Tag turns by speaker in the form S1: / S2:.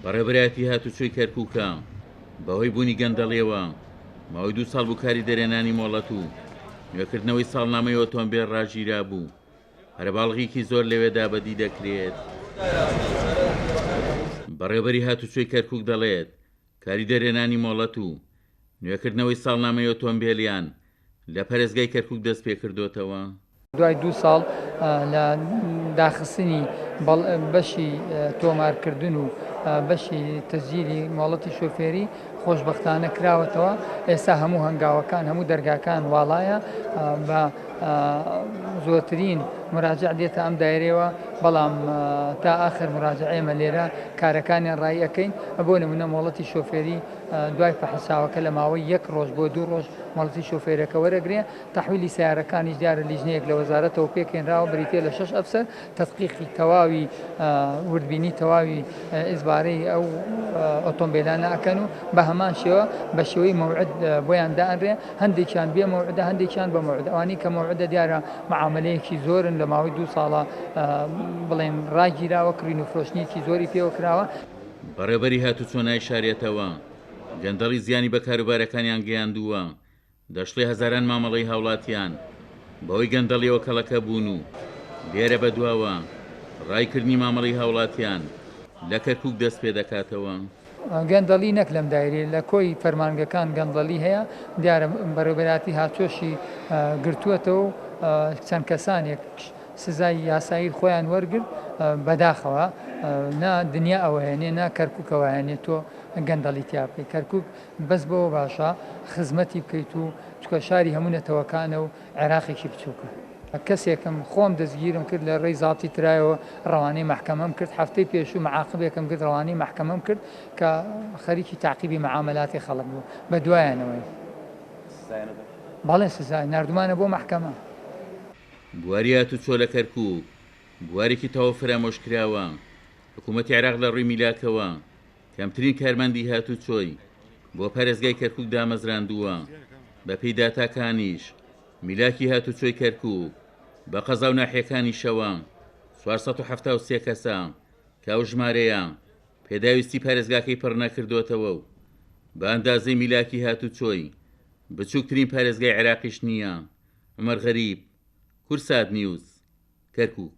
S1: بەڕێبەرایەتی هاتوچۆی کەرکووکە بەهۆی بوونی گەندەڵیەوە ماوەی 2 ساڵ بوو کاری دەرێنانی مۆڵەت و نوێکردنەوەی ساڵنامەی ئۆتۆمبیل ڕاگیرا بوو. هەرەباڵغێکی زۆر لەوێدا بەدی دەکرێت. بەڕێوەبەری هاتوچۆی کەرکووک دەڵێت کاری دەرێنانی مۆڵەت و نوێکردنەوەی ساڵنامەی ئۆتۆمبیلیان لە پەرێزگای کەرکووک دەست پێ کردوتەوە.
S2: دوای 2 ساڵ لە داخستنی بەشی تۆمارکردن و بەشی تەسجیلی مۆڵەتی شۆفێری خۆشبەختانە کراوەتەوە. ئێستا هەموو هەنگاوەکان هەموو دەرگاکان واڵایە بە زۆرترین مراجع دێتە ئەم دایرەوە، بەڵام تا ئاخر مراجع ئێمە لێرە کارەکانیان ڕای ئەەکەین. بۆ نمونە مۆڵەتی شۆفێری دوای فەحساوەکە لە ماوەی 1 ڕۆژ بۆ 2 ڕۆژ مۆڵەتی شۆفێرەکە وەرەگرێ. تەحویلی سیارەکانیش دیارە لیژنەیەک لە وەزارەتەوە پێکێنراوە بریتێ لە 6 ئەفسەر تەدقیقی تەواوی وردبینی تەواوی ئیزبارەی ئەو ئۆتۆمبیلانە ئەکەن و بە هەمان شێوە بە شێوەی مەوعد بۆیان دائەنرێ. هەندێکیان بێ مەوعدە، هەندێکیان بە مەوعد. ئەوانەی کە مەوعدە دیارە معاملەیەکی زۆرن لە ماوەی 2 ساڵە بڵێن ڕاگیراوە، کڕین و فرۆشتنیەکی زۆری پێوە کراوە.
S1: بەڕێبەری هاتوچۆ نایشارێتەوە گەندەڵی زیانی بە کاروبارەکانیان گەیاندووە. دەشڵی هەزاران مامەڵەی هاوڵاتیان بەهۆی گەندەڵیەوە کەڵەکە بوون و لێرە بەدواوە ڕایکردنی مامەڵی هاوڵاتیان لە کەرکووک دەست پێ دەکاتەوە.
S2: گەندەڵی نەک لەم دایرێ لە کۆی فەرمانگەکان گەندەڵی هەیە. دیارە بەڕێوەبەراتی هاتوچۆشی گرتووەتەوە و چەند کەسانێک سزای یاسایی خۆیان وەرگرت بەداخەوە. نا دنیا ئەوە هێنێ نا کەرکووکەوە هێنێت تۆ گەندەڵی تیاپی کەرکووک بەس بەوە باشە خزمەتی بکەیت و چکە شاری هەموو نەتەوەکانە و عێراقێکی بچووکە. کەسێکم خۆم دەستگیرم کرد لە ڕێی زاڵتی ترایەوە ڕەوانەی محکەمەم کرد. هەفتەی پێشوو معاقبێکم کرد ڕەوانەی محکەمەم کرد کە خەریکی تاقیبی معاملاتی خەڵک بوو بە دوایانەوەی. بەڵێ سزای نردومانە بۆ محکەمە.
S1: بواری هاتوچۆ لە کەرکووک بوارێکی تەواو فرامۆشکراوە. حکوومەتی عێراق لە ڕووی میلاکەوە کەمترین کارمەندی هاتوچۆی بۆ پەرێزگای کەرکووک دامەزراندووە. بە پێی داتاکانیش میلاکی هاتوچۆی کەرکووک بە قەزا و ناحیەکانی شەوە 473 کەسە کە ئەو ژمارەیە پێداویستی پارێزگاکەی پڕ نەکردوێتەوە و بە ئەندازەی میلاکی هاتوچۆی بچووکترین پارێزگای عێراقیش نییە. عومەر غەریب، کورسات نیوز، کەرکووک.